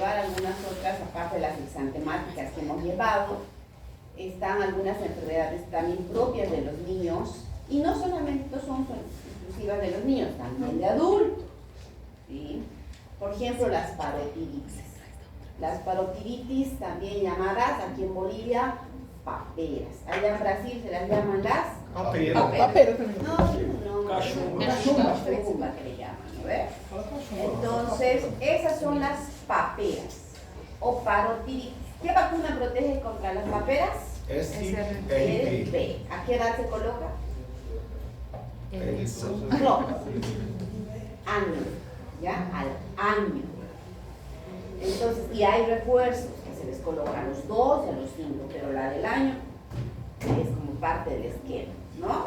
llevar algunas otras, aparte de las exantemáticas que hemos llevado, están algunas enfermedades también propias de los niños, y no solamente son exclusivas de los niños, también de adultos, ¿sí? Por ejemplo, las parotiditis. Las parotiditis, también llamadas aquí en Bolivia paperas. Allá en Brasil se las llaman las paperas. No, cachumba que le llaman, ¿no ves? Entonces, esas son las paperas o parotiditis. ¿Qué vacuna protege contra las paperas? B. ¿A qué edad se coloca? No. Año. ¿Ya? Al año. Entonces, y hay refuerzos que se les colocan a los 2 y a los 5, pero la del año es como parte del esquema, ¿no?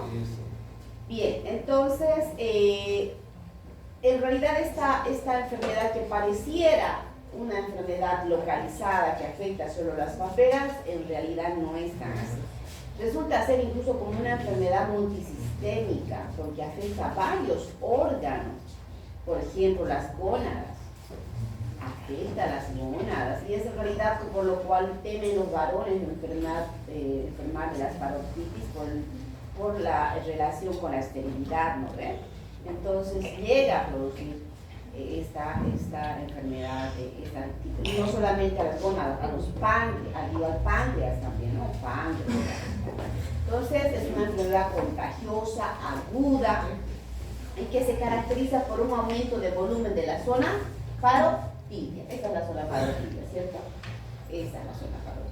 Bien, entonces, en realidad esta enfermedad que pareciera una enfermedad localizada que afecta solo las paperas, en realidad no es tan así. Resulta ser incluso como una enfermedad multisistémica, porque afecta a varios órganos, por ejemplo, las gónadas, afecta a las gónadas, y es en realidad por lo cual temen los varones enfermar de las parotiditis por la relación con la esterilidad, ¿no ven? Entonces llega a producir esta enfermedad de este tipo, y no solamente a las gónadas, al páncreas también, ¿no? Páncreas. Entonces es una enfermedad contagiosa, aguda, y que se caracteriza por un aumento de volumen de la zona parotidia. Esta es la zona parotidia, ¿cierto? Esta es la zona parotidia.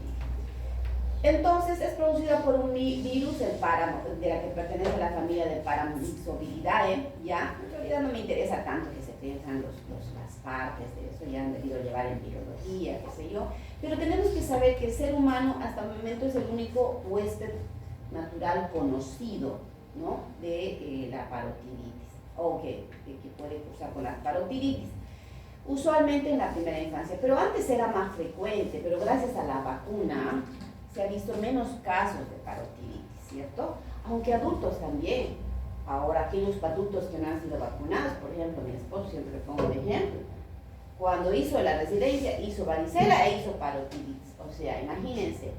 Entonces es producida por un virus, el páramo, de la que pertenece a la familia de Paramyxoviridae, ¿ya? En realidad no me interesa tanto que se piensan las partes de eso, ya han debido llevar en biología, qué sé yo, pero tenemos que saber que el ser humano hasta el momento es el único huésped natural conocido, ¿no? De la parotiditis, o que puede cursar con la parotiditis. Usualmente en la primera infancia, pero antes era más frecuente, pero gracias a la vacuna se ha visto menos casos de parotiditis, ¿cierto? Aunque adultos también. Ahora, aquellos adultos que no han sido vacunados, por ejemplo, mi esposo, siempre le pongo de ejemplo, cuando hizo la residencia, hizo varicela e hizo parotiditis. O sea, imagínense,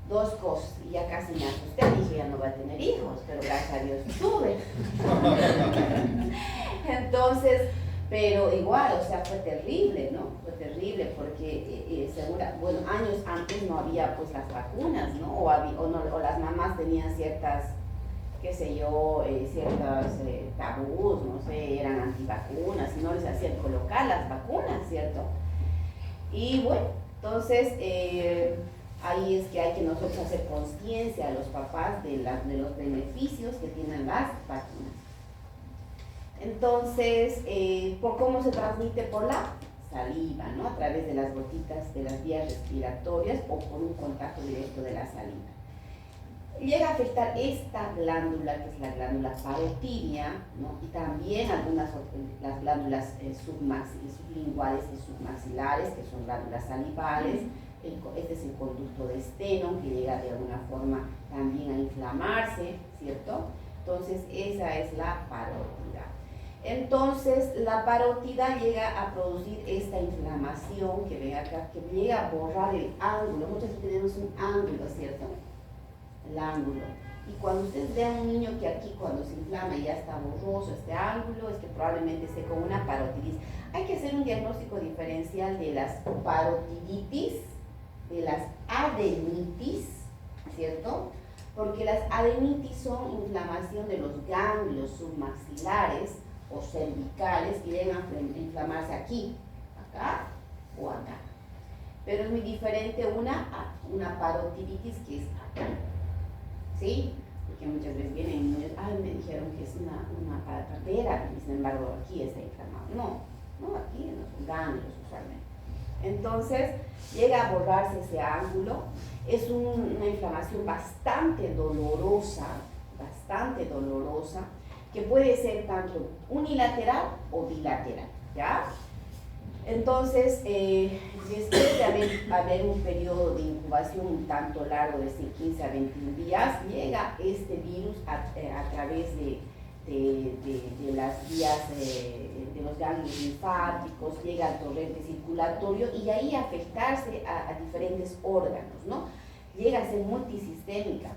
dos cosas, y ya casi me asusté, dije, ya no va a tener hijos, pero gracias a Dios tuve. Entonces, pero igual, o sea, fue terrible, ¿no? Fue terrible porque, bueno, años antes no había pues las vacunas, ¿no? O las mamás tenían ciertas, qué sé yo, ciertos tabús, no sé, eran antivacunas y no les hacían colocar las vacunas, ¿cierto? Y bueno, entonces, ahí es que hay que nosotros hacer conciencia a los papás de los beneficios que tienen las vacunas. Entonces, ¿por cómo se transmite? Por la saliva, ¿no? A través de las gotitas de las vías respiratorias o por un contacto directo de la saliva. Llega a afectar esta glándula, que es la glándula parotidia, ¿no? Y también las glándulas sublinguales y submaxilares, que son glándulas salivales. Este es el conducto de Stenone, que llega de alguna forma también a inflamarse, ¿cierto? Entonces, esa es la parótida. Entonces, la parótida llega a producir esta inflamación que ven acá, que llega a borrar el ángulo. Nosotros tenemos un ángulo, ¿cierto? El ángulo. Y cuando ustedes vean un niño que aquí cuando se inflama ya está borroso este ángulo, es que probablemente esté con una parotiditis. Hay que hacer un diagnóstico diferencial de las parotiditis, de las adenitis, ¿cierto? Porque las adenitis son inflamación de los ganglios submaxilares o cervicales que llegan a inflamarse aquí, acá o acá. Pero es muy diferente una parotiditis que es acá, ¿sí? Porque muchas veces vienen niños, me dijeron que es una papera, y sin embargo aquí está inflamado. No, aquí en los ganglios usualmente. Entonces, llega a borrarse ese ángulo, es una inflamación bastante dolorosa, que puede ser tanto unilateral o bilateral, ¿ya? Entonces, después de haber un periodo de incubación un tanto largo, de 15 a 21 días, llega este virus a través de las vías de los ganglios linfáticos, llega al torrente circulatorio y ahí afectarse a diferentes órganos, ¿no? Llega a ser multisistémica.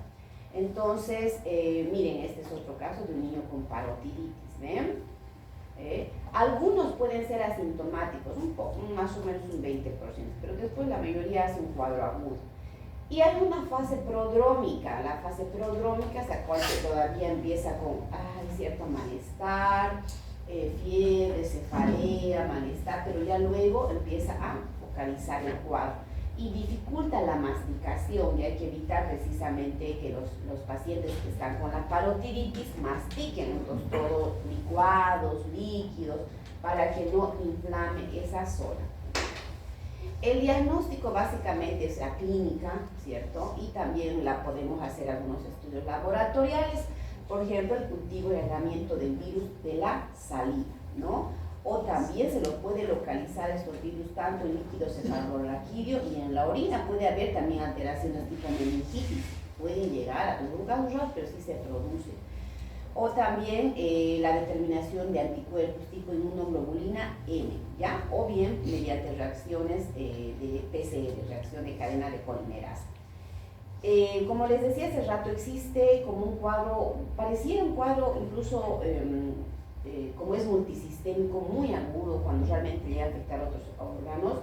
Entonces, miren, este es otro caso de un niño con parotiditis, ¿ven? Algunos pueden ser asintomáticos, un poco, más o menos un 20%, pero después la mayoría hace un cuadro agudo. Y hay una fase prodrómica. La fase prodrómica es la cual todavía empieza con cierto malestar, fiebre, cefalea, malestar, pero ya luego empieza a focalizar el cuadro y dificulta la masticación, y hay que evitar precisamente que los pacientes que están con la parotiditis mastiquen todos licuados, líquidos, para que no inflame esa zona. El diagnóstico básicamente es la clínica, ¿cierto? Y también la podemos hacer algunos estudios laboratoriales, por ejemplo, el cultivo y aislamiento del virus de la saliva, ¿no? O también se lo puede localizar estos virus tanto en líquido cefalorraquídeo y en la orina. Puede haber también alteraciones tipo meningitis, pueden llegar a nunca usar, pero sí se produce. O también la determinación de anticuerpos tipo inmunoglobulina M, ¿ya? O bien mediante reacciones de PCR, reacción de cadena de polimerasa. Como les decía hace rato, existe como un cuadro, pareciera un cuadro incluso como es multisistémico, muy agudo cuando realmente llega a afectar otros órganos,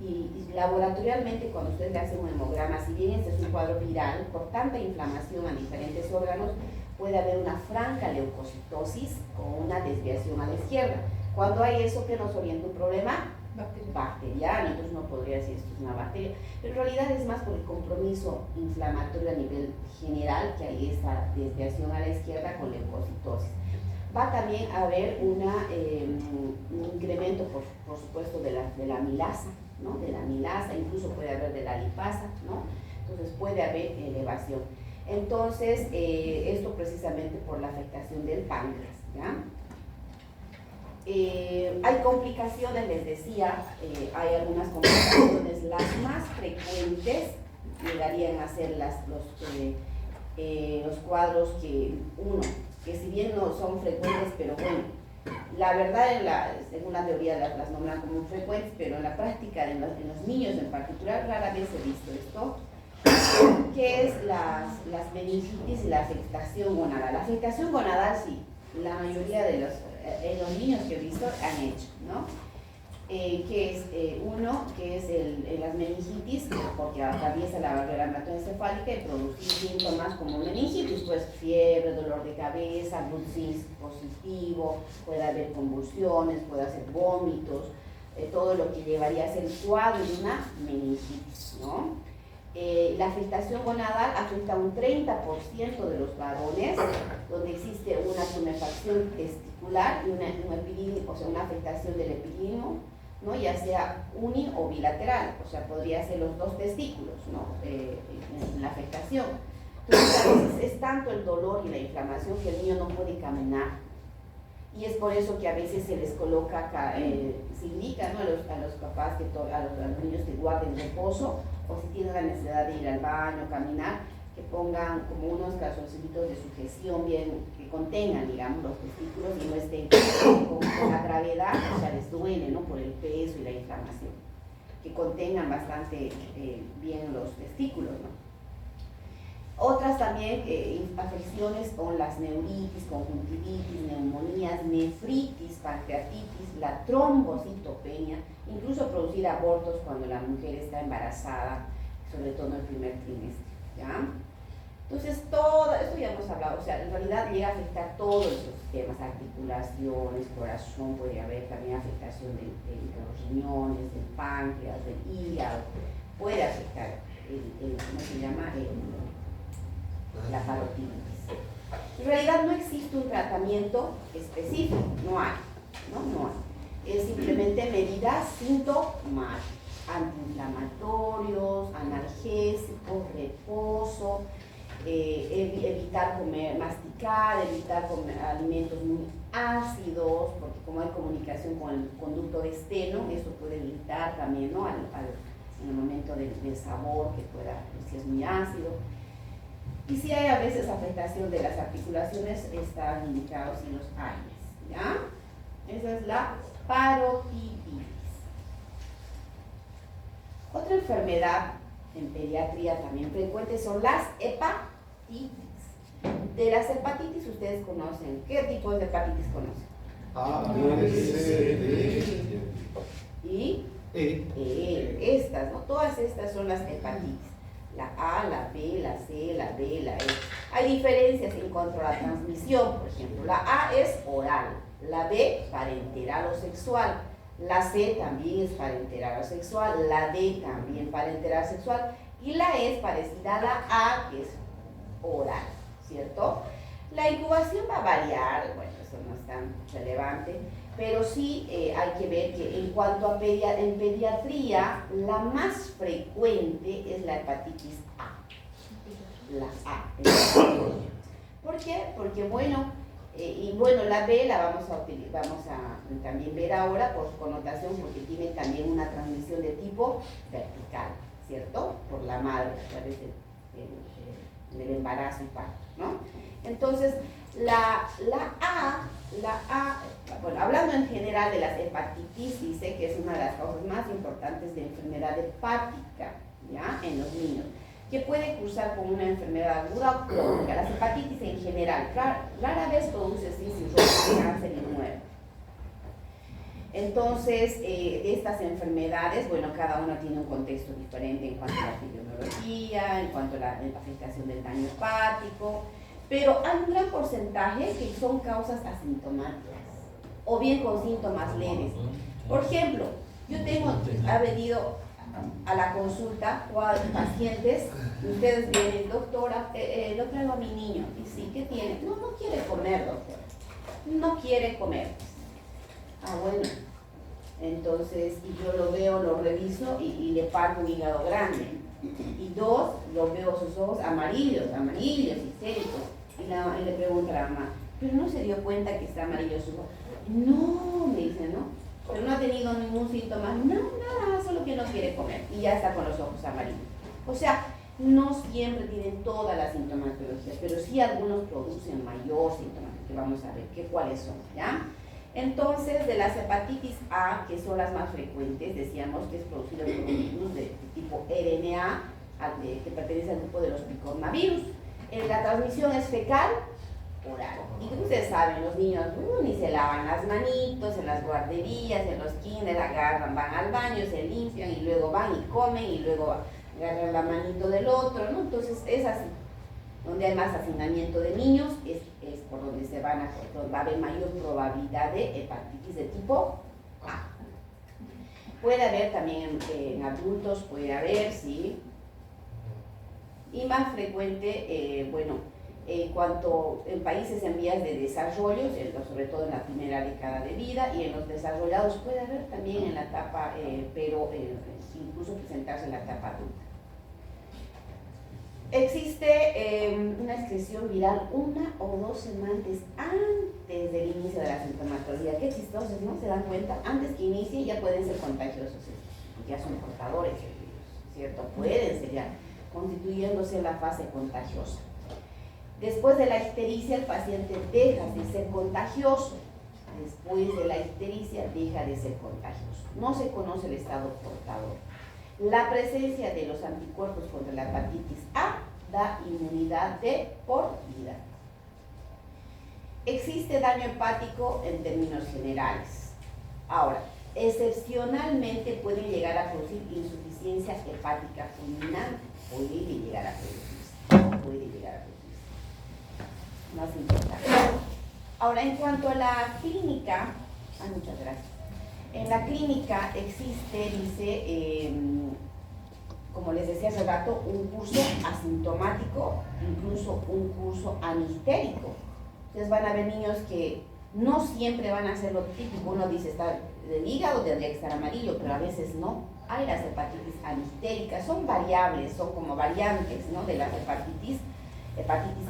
y laboratorialmente cuando ustedes le hacen un hemograma, si bien este es un cuadro viral, por tanta inflamación a diferentes órganos, puede haber una franca leucocitosis con una desviación a la izquierda. Cuando hay eso, ¿qué nos orienta? Un problema bacteriano, entonces no podría decir esto es una bacteria, pero en realidad es más por el compromiso inflamatorio a nivel general que hay esta desviación a la izquierda con leucocitosis. Va también a haber un incremento, por supuesto, de la amilasa, ¿no? De la amilasa, incluso puede haber de la lipasa, ¿no? Entonces puede haber elevación. Entonces, esto precisamente por la afectación del páncreas, ¿ya? Hay complicaciones, les decía, hay algunas complicaciones, las más frecuentes llegarían a ser los cuadros que si bien no son frecuentes, pero bueno, la verdad según la teoría las nombran como frecuentes, pero en la práctica en los niños en particular rara vez he visto esto, que es las meningitis y la afectación gonadal. La afectación gonadal sí, la mayoría de los niños que he visto han hecho, ¿no? Que es que es las meningitis, porque atraviesa la barrera hematoencefálica y producir síntomas como meningitis, pues fiebre, dolor de cabeza, bruxismo positivo, puede haber convulsiones, puede hacer vómitos, todo lo que llevaría a ser el cuadro de una meningitis, ¿no? La afectación gonadal afecta a un 30% de los varones, donde existe una tumefacción testicular y una afectación del epidídimo, ¿no? Ya sea uni o bilateral, o sea, podría ser los dos testículos, ¿no? En la afectación. Entonces, a veces es tanto el dolor y la inflamación que el niño no puede caminar. Y es por eso que a veces se les coloca, se indica, ¿no? a los papás, a los niños que guarden reposo, o si tienen la necesidad de ir al baño, caminar, que pongan como unos calzoncitos de sujeción bien, que contengan, digamos, los testículos y no estén con la gravedad, o sea, les duele, ¿no? Por el peso y la inflamación, que contengan bastante bien los testículos, ¿no? Otras también afecciones con las neuritis, conjuntivitis, neumonías, nefritis, pancreatitis, la trombocitopenia, incluso producir abortos cuando la mujer está embarazada, sobre todo en el primer trimestre, ¿ya? Entonces, todo esto ya hemos hablado, o sea, en realidad llega a afectar todos los sistemas, articulaciones, corazón, puede haber también afectación de los riñones, del páncreas, del hígado, puede afectar ¿cómo se llama? La parotiditis. En realidad no existe un tratamiento específico, no hay, ¿no? Es simplemente medidas sintomáticas, antiinflamatorios, analgésicos, reposo, evitar masticar, evitar comer alimentos muy ácidos, porque como hay comunicación con el conducto de esteno, eso puede limitar también, ¿no? En el momento del sabor, que pueda, si es muy ácido. Y si hay a veces afectación de las articulaciones, están indicados en los años, ¿ya? Esa es la parotiditis. Otra enfermedad en pediatría también frecuente son las hepatitis. De las hepatitis ustedes conocen. ¿Qué tipos de hepatitis conocen? A, B, C, D y estas, ¿no? Todas estas son las hepatitis. La A, la B, la C, la D, la E. Hay diferencias en cuanto a la transmisión, por ejemplo. La A es oral, la B parenteral o sexual, la C también es parenteral o sexual, la D también parenteral sexual y la E es parecida a la A, que es oral, ¿cierto? La incubación va a variar, bueno, eso no es tan relevante, pero sí hay que ver que en cuanto a en pediatría, la más frecuente es la hepatitis A. La A. ¿Por qué? Porque bueno, la B la vamos a también ver ahora por su connotación, porque tiene también una transmisión de tipo vertical, ¿cierto? Por la madre a través del embarazo y parto, ¿no? Entonces, la A, bueno, hablando en general de las hepatitis, dice que es una de las causas más importantes de enfermedad hepática, ¿ya? En los niños, que puede cursar con una enfermedad aguda o crónica. Las hepatitis en general, rara vez produce cirrosis, cáncer y muerte. Entonces, estas enfermedades, bueno, cada una tiene un contexto diferente en cuanto a la epidemiología, en cuanto a la afectación del daño hepático, pero hay un gran porcentaje que son causas asintomáticas o bien con síntomas leves. Por ejemplo, ha venido a la consulta pacientes, ustedes vienen, doctora, lo traigo a mi niño, y sí, ¿qué tiene? No quiere comer, doctora, no quiere comer. Ah, bueno, entonces, y yo lo veo, lo reviso y le parto un hígado grande. Y dos, lo veo sus ojos amarillos, histéricos. Y le pregunto a la mamá, ¿pero no se dio cuenta que está amarillo su ojo? No, me dice, ¿no? Pero no ha tenido ningún síntoma, no, nada, solo que no quiere comer. Y ya está con los ojos amarillos. O sea, no siempre tienen toda la sintomatología, pero sí algunos producen mayor sintomatología, que vamos a ver cuáles son, ¿ya? Entonces, de las hepatitis A, que son las más frecuentes, decíamos que es producida por un virus de tipo RNA, que pertenece al grupo de los picornavirus. La transmisión es fecal, oral. Y como ustedes saben, los niños ni se lavan las manitos, en las guarderías, en los kinders, agarran, van al baño, se limpian y luego van y comen y luego agarran la manito del otro, ¿no? Entonces, es así. Donde hay más hacinamiento de niños es por donde va a haber mayor probabilidad de hepatitis de tipo A. Puede haber también en adultos, puede haber, sí. Y más frecuente, cuanto en países en vías de desarrollo, sobre todo en la primera década de vida, y en los desarrollados puede haber también en la etapa, pero incluso presentarse en la etapa adulta. Existe una excreción viral 1 o 2 semanas antes del inicio de la sintomatología. Qué chistosos, ¿no? ¿Se dan cuenta? Antes que inicie ya pueden ser contagiosos, ya son portadores del virus, ¿cierto? Pueden ser ya constituyéndose en la fase contagiosa. Después de la ictericia, el paciente deja de ser contagioso. Después de la ictericia, deja de ser contagioso. No se conoce el estado portador. La presencia de los anticuerpos contra la hepatitis A da inmunidad de por vida. Existe daño hepático en términos generales. Ahora, excepcionalmente puede llegar a producir insuficiencia hepática fulminante. Puede llegar a producirse. Más importante. Ahora, en cuanto a la clínica, muchas gracias. En la clínica existe, dice, como les decía hace rato, un curso asintomático, incluso un curso anistérico. Ustedes van a ver niños que no siempre van a hacer lo típico. Uno dice, está del hígado, tendría que estar amarillo, pero a veces no. Hay las hepatitis anistéricas, son variables, son como variantes, ¿no?, de las hepatitis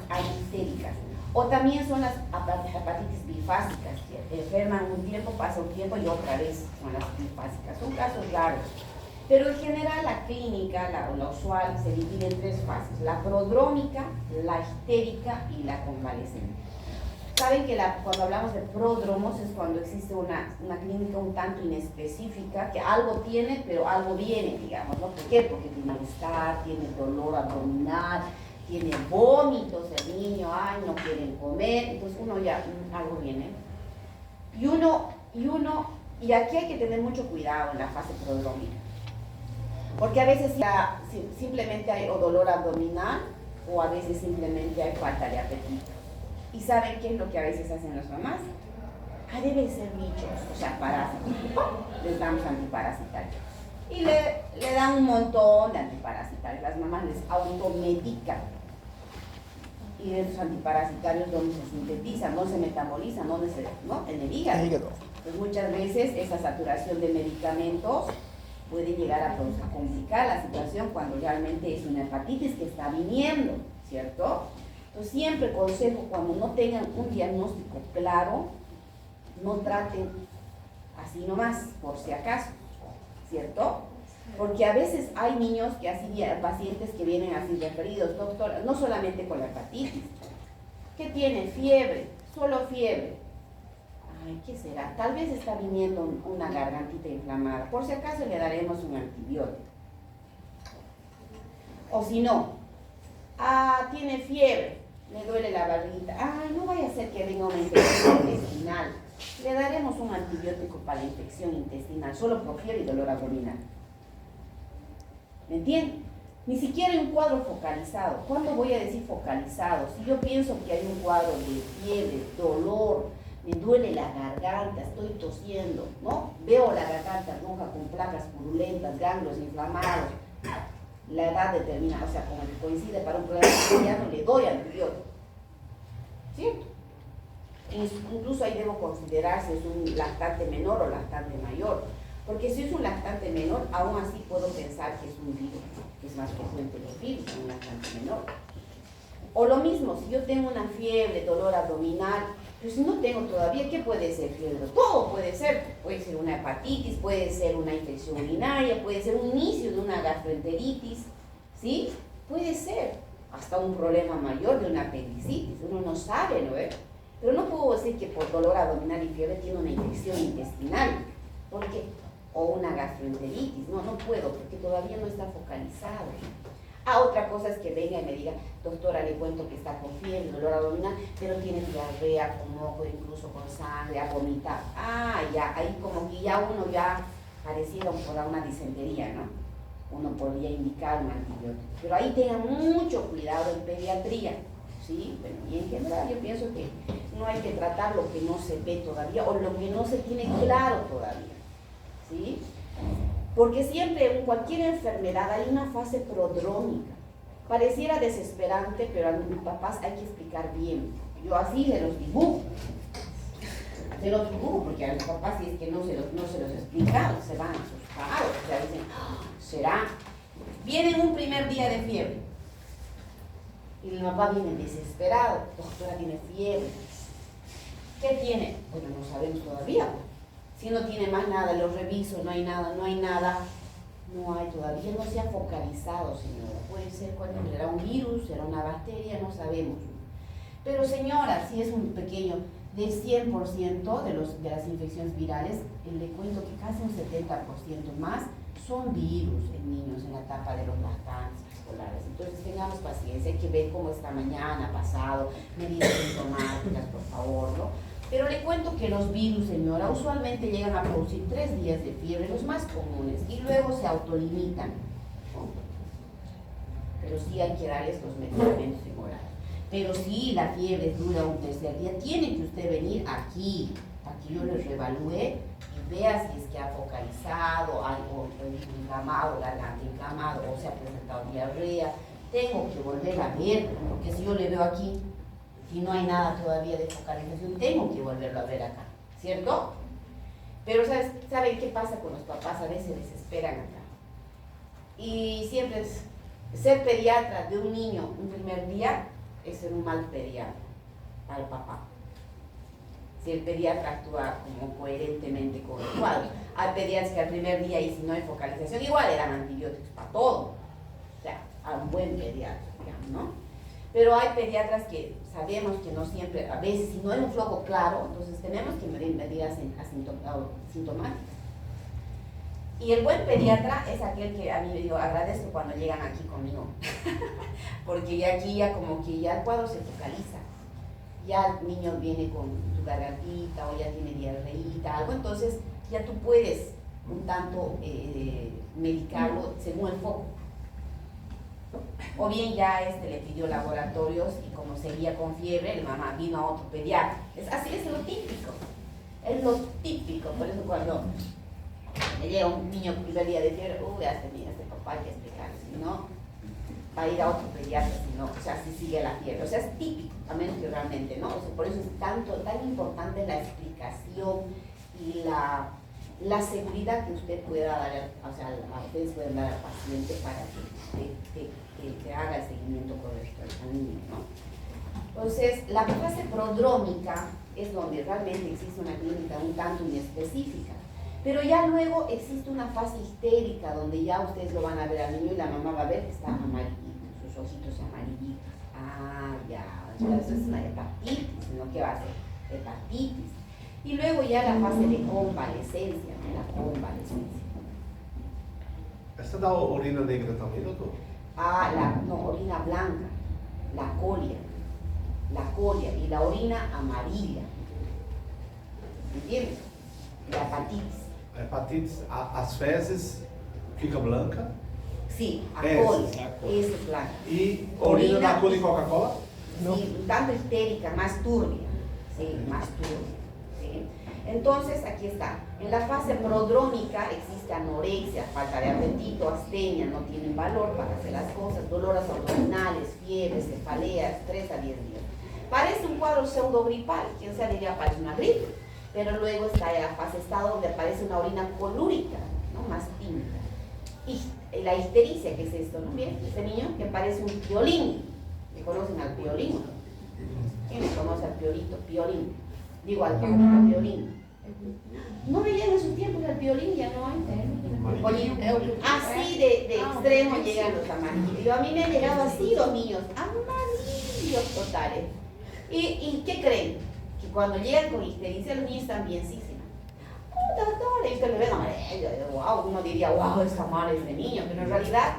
anistéricas. O también son las hepatitis bifásicas, que enferman un tiempo, pasa un tiempo y otra vez son las bifásicas. Son casos raros. Pero en general la clínica, la usual, se divide en tres fases: la prodrómica, la histérica y la convaleciente. Saben que cuando hablamos de pródromos es cuando existe una clínica un tanto inespecífica, que algo tiene, pero algo viene, digamos, ¿no? ¿Por qué? Porque tiene malestar, tiene dolor abdominal, tiene vómitos el niño, ay, no quieren comer, entonces uno ya, algo viene. Y aquí hay que tener mucho cuidado en la fase prodrómica, porque a veces simplemente hay o dolor abdominal, o a veces simplemente hay falta de apetito. ¿Y saben qué es lo que a veces hacen las mamás? Ah, deben ser bichos, o sea, parásitos. Les damos antiparasitarios. Y le dan un montón de antiparasitarios. Las mamás les automedican. Y esos antiparasitarios, ¿dónde se sintetizan? ¿Dónde se metabolizan? ¿Dónde se, no? En el hígado. Pues muchas veces esa saturación de medicamentos puede llegar a complicar la situación cuando realmente es una hepatitis que está viniendo, ¿cierto? Entonces siempre consejo, cuando no tengan un diagnóstico claro, no traten así nomás, por si acaso, ¿cierto? Porque a veces hay niños que así, pacientes que vienen así referidos, doctor, no solamente con la hepatitis, que tienen fiebre, solo fiebre. Ay, ¿qué será? Tal vez está viniendo una gargantita inflamada, por si acaso le daremos un antibiótico. O si no, tiene fiebre, le duele la barriguita, no vaya a ser que venga una infección intestinal, le daremos un antibiótico para la infección intestinal, solo por fiebre y dolor abdominal. ¿Me entienden? Ni siquiera hay un cuadro focalizado. ¿Cuándo voy a decir focalizado? Si yo pienso que hay un cuadro de fiebre, dolor, me duele la garganta, estoy tosiendo, ¿no? Veo la garganta roja con placas purulentas, ganglios inflamados, la edad determinada, o sea, como que coincide para un problema cotidiano, le doy antibiótico. ¿Cierto? Incluso ahí debo considerar si es un lactante menor o lactante mayor. Porque si es un lactante menor, aún así puedo pensar que es un virus, que es más frecuente los virus en un lactante menor. O lo mismo, si yo tengo una fiebre, dolor abdominal, pero si no tengo todavía, ¿qué puede ser fiebre? Todo puede ser una hepatitis, puede ser una infección urinaria, puede ser un inicio de una gastroenteritis, ¿sí? Puede ser hasta un problema mayor de una apendicitis, uno no sabe, ¿no? Pero no puedo decir que por dolor abdominal y fiebre tiene una infección intestinal, ¿por qué? O una gastroenteritis, no puedo, porque todavía no está focalizado. Otra cosa es que venga y me diga, doctora, le cuento que está con fiebre, dolor abdominal, pero tiene diarrea, con moco, incluso con sangre, a vomitar. Ya, ahí como que ya uno pareciera una disentería, ¿no? Uno podría indicar un antibiótico. Pero ahí tengan mucho cuidado en pediatría, ¿sí? Bueno, y en general yo pienso que no hay que tratar lo que no se ve todavía o lo que no se tiene claro todavía, ¿sí? Porque siempre en cualquier enfermedad hay una fase prodrómica. Pareciera desesperante, pero a mis papás hay que explicar bien. Yo así se los dibujo. Porque a los papás si es que no se los explica, se van asustados. O sea, dicen, ¿será? Vienen un primer día de fiebre. Y el papá viene desesperado. Doctora, tiene fiebre. ¿Qué tiene? Bueno, no sabemos todavía. Si no tiene más nada, lo reviso, no hay nada, no hay todavía, no se ha focalizado, señora. Puede ser será un virus, será una bacteria, no sabemos. Pero señora, si es un pequeño, del 100% de las infecciones virales, le cuento que casi un 70% más son virus en niños en la etapa de los lactantes escolares. Entonces tengamos paciencia, hay que ver cómo está mañana, pasado, medidas sintomáticas, por favor, ¿no? Pero le cuento que los virus, señora, usualmente llegan a producir 3 días de fiebre, los más comunes, y luego se autolimitan. Pero sí hay que darles los medicamentos, señora. Pero si la fiebre dura un tercer día, tiene que usted venir aquí, para que yo le reevalúe y vea si es que ha focalizado, algo inflamado, garganta inflamado, o se ha presentado diarrea. Tengo que volver a ver, porque si yo le veo aquí, y no hay nada todavía de focalización, tengo que volverlo a ver acá, ¿cierto? Pero ¿saben qué pasa con los papás? A veces desesperan acá. Y siempre ser pediatra de un niño un primer día es ser un mal pediatra para el papá. si el pediatra actúa como coherentemente con el cuadro. Hay pediatras que al primer día, y si no hay focalización, igual eran antibióticos para todo. O sea, a un buen pediatra, digamos, ¿no? Pero hay pediatras que sabemos que no siempre, a veces, si no hay un floco claro, entonces tenemos que medir medidas asintomáticas. Y el buen pediatra es aquel que a mí yo agradezco cuando llegan aquí conmigo, porque ya aquí ya como que ya el cuadro se focaliza. Ya el niño viene con su gargantita o ya tiene diarreíta, algo, entonces ya tú puedes un tanto medicarlo según el foco. O bien ya le pidió laboratorios y como seguía con fiebre, la mamá vino a otro pediatra. Así es lo típico, por eso cuando le llega un niño el primer día de fiebre, ya tenía este papá, hay que explicarle, si no, va a ir a otro pediatra, si no, o sea, si sigue la fiebre, o sea, es típico, a menos que realmente, ¿no? O sea, por eso es tan importante la explicación y la seguridad que usted pueda dar, o sea, ustedes pueden dar al paciente para que haga el seguimiento correcto al niño, ¿no? Entonces, la fase prodrómica es donde realmente existe una clínica un tanto inespecífica. Pero ya luego existe una fase histérica donde ya ustedes lo van a ver al niño y la mamá va a ver que está amarillito, sus ojitos amarillitos. Ah, ya, eso es una hepatitis, ¿no? ¿Qué va a ser? Hepatitis. Y luego ya la fase de convalescencia, ¿no? La convalescencia. ¿Esta da orina negra también, doctor? No, orina blanca, la colia y la orina amarilla. ¿Entiendes? La hepatitis. A hepatitis, as fezes fica blanca? Sí, a col, esa es blanca. ¿Y orina da col y Coca-Cola? No. Sí, un tanto histérica, más turbia. Sí, más turbia. ¿Sí? Entonces, aquí está. En la fase prodrómica existe anorexia, falta de apetito, astenia, no tienen valor para hacer las cosas, dolores abdominales, fiebre, cefaleas, 3 a 10 días. Parece un cuadro pseudogripal, quien sea diría parece una gripe, pero luego está en la fase estado donde aparece una orina colúrica, ¿no? Más tinta. Y la histericia, ¿qué es esto? ¿No? Bien, este niño que parece un piolín. ¿Me conocen al piolín? ¿Quién me conoce al piolito? Piolín. Digo al piolín. No veían en sus tiempos el piolín, ya no hay. Así de extremo llegan los amarillos. Y a mí me han llegado así los niños, amarillos totales. ¿Y qué creen? Que cuando llegan con histericia los niños están bienísimos. Doctor, y usted le ven amarillo, wow, uno diría, wow, está mal este niño, pero en realidad,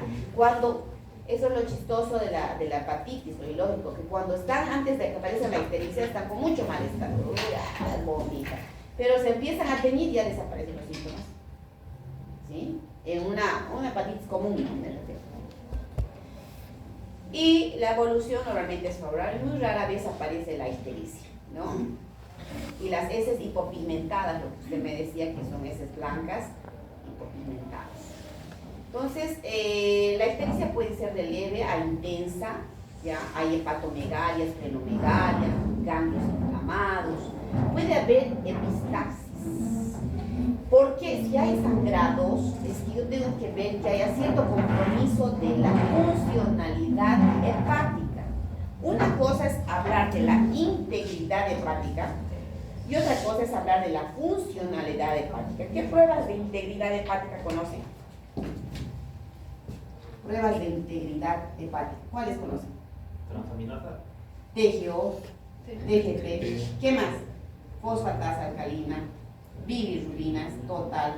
eso es lo chistoso de la hepatitis, lo ilógico, que cuando están, antes de que aparezca la histericia, están con mucho malestar, vomita, pero se empiezan a teñir y ya desaparecen los síntomas, ¿sí? En una hepatitis común, ¿no? Me refiero. Y la evolución normalmente es favorable, muy rara vez aparece la histericia, ¿no? Y las heces hipopigmentadas, lo que usted me decía que son heces blancas hipopigmentadas. Entonces, la histericia puede ser de leve a intensa, ¿ya? Hay hepatomegalia, esplenomegalia, ganglios inflamados, puede haber epistaxis. Porque si hay sangrados, es que yo tengo que ver que haya cierto compromiso de la funcionalidad hepática. Una cosa es hablar de la integridad hepática y otra cosa es hablar de la funcionalidad hepática. ¿Qué pruebas de integridad hepática conocen? Pruebas de integridad hepática. ¿Cuáles conocen? Transaminasa. TGO, TGP, ¿qué más? Fosfatasa alcalina, bilirrubinas, total,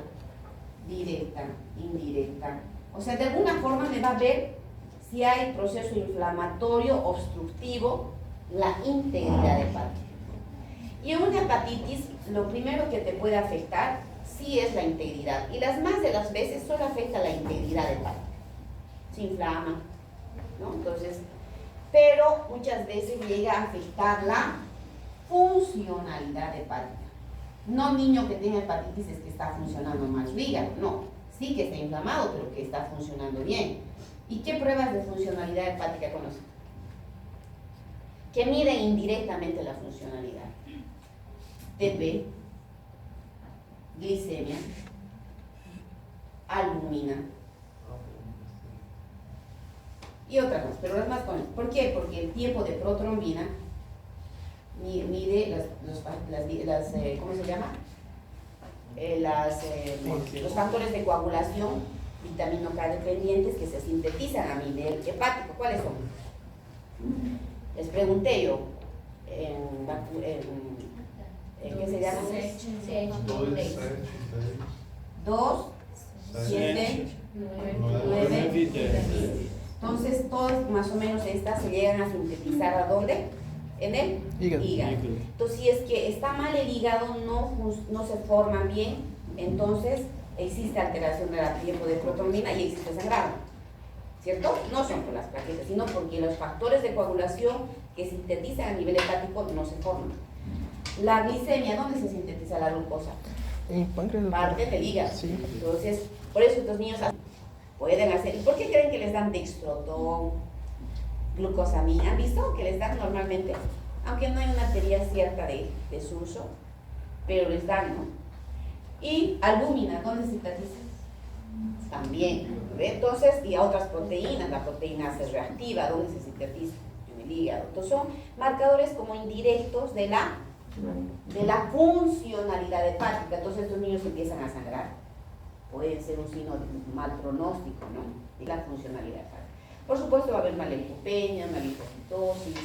directa, indirecta. O sea, de alguna forma me va a ver si hay proceso inflamatorio obstructivo, la integridad hepática. Y en una hepatitis, lo primero que te puede afectar sí es la integridad. Y las más de las veces solo afecta la integridad hepática. Se inflama, ¿no? Entonces, pero muchas veces llega a afectar la funcionalidad hepática. No niño que tenga hepatitis es que está funcionando mal su hígado, no. Sí que está inflamado, pero que está funcionando bien. ¿Y qué pruebas de funcionalidad hepática conocen? Que miden indirectamente la funcionalidad. TP, glicemia, albumina y otras más, pero las más comunes. ¿Por qué? Porque el tiempo de protrombina mide ¿cómo se llama? Los factores de coagulación vitamina K dependientes que se sintetizan a nivel hepático. ¿Cuáles son? Les pregunté yo, ¿qué se llama? 2, 7, 9. Entonces, todas más o menos estas se llegan a sintetizar ¿a dónde? En el hígado. Entonces, si es que está mal el hígado, no se forman bien, entonces existe alteración del tiempo de protonina y existe sangrado, ¿cierto? No son por las plaquetas, sino porque los factores de coagulación que sintetizan a nivel hepático no se forman. La glicemia, ¿dónde se sintetiza la glucosa? En páncreas. Parte del hígado. Sí. Entonces, por eso estos niños pueden hacer. ¿Y por qué creen que les dan dextrotón, glucosamina? ¿Han visto que les dan normalmente? Aunque no hay una teoría cierta de su uso, pero les dan, ¿no? Y albúmina, ¿dónde se sintetiza? También. ¿Ve? Entonces, y a otras proteínas, la proteína C reactiva, ¿dónde se sintetiza? En el hígado. Entonces, son marcadores como indirectos de la funcionalidad hepática. Entonces, estos niños empiezan a sangrar. Puede ser un signo de mal pronóstico, ¿no? De la funcionalidad hepática. Por supuesto, va a haber malipopenia, malipocitosis.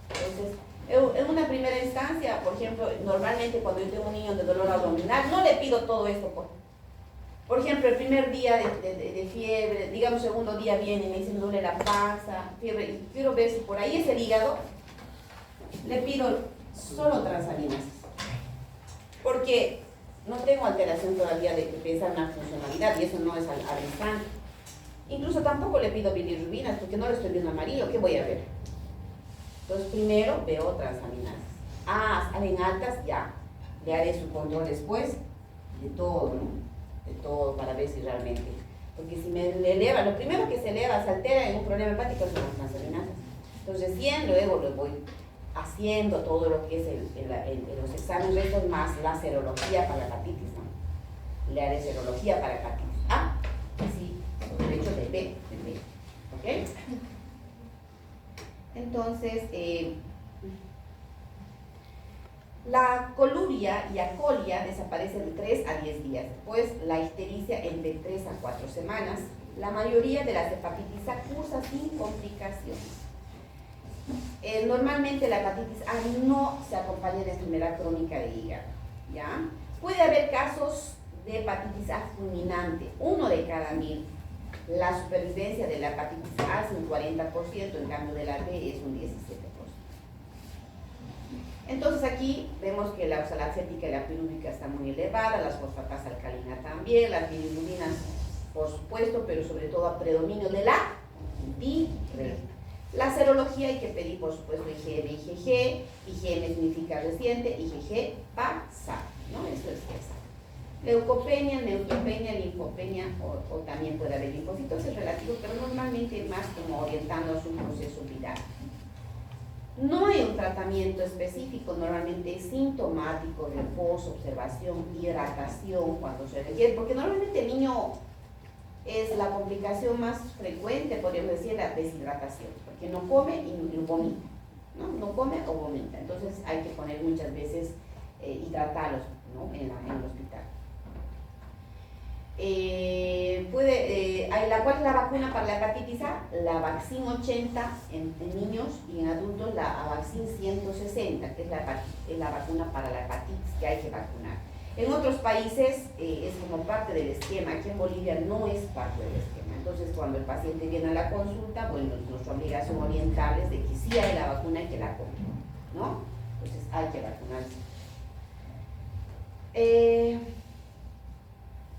Entonces, en una primera instancia, por ejemplo, normalmente cuando yo tengo un niño de dolor abdominal, no le pido todo esto. Por ejemplo, el primer día de fiebre, digamos, segundo día viene y me dice, me duele la panza, fiebre, y quiero ver si por ahí es el hígado, le pido solo transaminasas. Porque no tengo alteración todavía de que piensa en una funcionalidad y eso no es al instante. Incluso tampoco le pido bilirrubinas porque no lo estoy viendo amarillo, ¿qué voy a ver? Entonces primero veo transaminasas. Salen altas, ya. Le haré su control después de todo, ¿no? De todo para ver si realmente. Porque si me eleva, lo primero que se eleva, se altera en un problema hepático son las transaminasas. Entonces recién luego lo voy haciendo todo lo que es los exámenes de estos más la serología para la hepatitis, ¿no? Le haré serología para hepatitis A, así, sobre el hecho de B, ¿ok? Entonces, la coluria y acolia desaparecen de 3 a 10 días, después la ictericia entre 3 a 4 semanas. La mayoría de las hepatitis A cursa sin complicaciones. Normalmente la hepatitis A no se acompaña de enfermedad crónica de hígado, ¿ya? Puede haber casos de hepatitis A fulminante, 1 de cada 1000. La supervivencia de la hepatitis A es un 40%, en cambio de la B es un 17%. Entonces aquí vemos que la oxalacética y la pirúvica están muy elevadas, las fosfatasa alcalina también, las bilirrubinas por supuesto, pero sobre todo a predominio de la direl. La serología hay que pedir por supuesto IgM y IgG. IgM significa reciente, IgG pasado, ¿no? Esto es esa. Leucopenia, neutropenia, linfopenia o también puede haber linfocitosis relativo, pero normalmente más como orientando a su proceso viral. No hay un tratamiento específico, normalmente es sintomático, reposo, observación, hidratación cuando se requiere, porque normalmente el niño es la complicación más frecuente, podríamos decir, la deshidratación, porque no come y vomita, ¿no? No come o vomita, entonces hay que poner muchas veces hidratarlos, ¿no? en el hospital. ¿Cuál es la vacuna para la hepatitis A? La Vaccin 80 en niños y en adultos, la Vaccin 160, que es la vacuna para la hepatitis que hay que vacunar. En otros países es como parte del esquema, aquí en Bolivia no es parte del esquema. Entonces cuando el paciente viene a la consulta, bueno, nuestra obligación orientarles de que sí hay la vacuna y que la compren, ¿no? Entonces hay que vacunarse.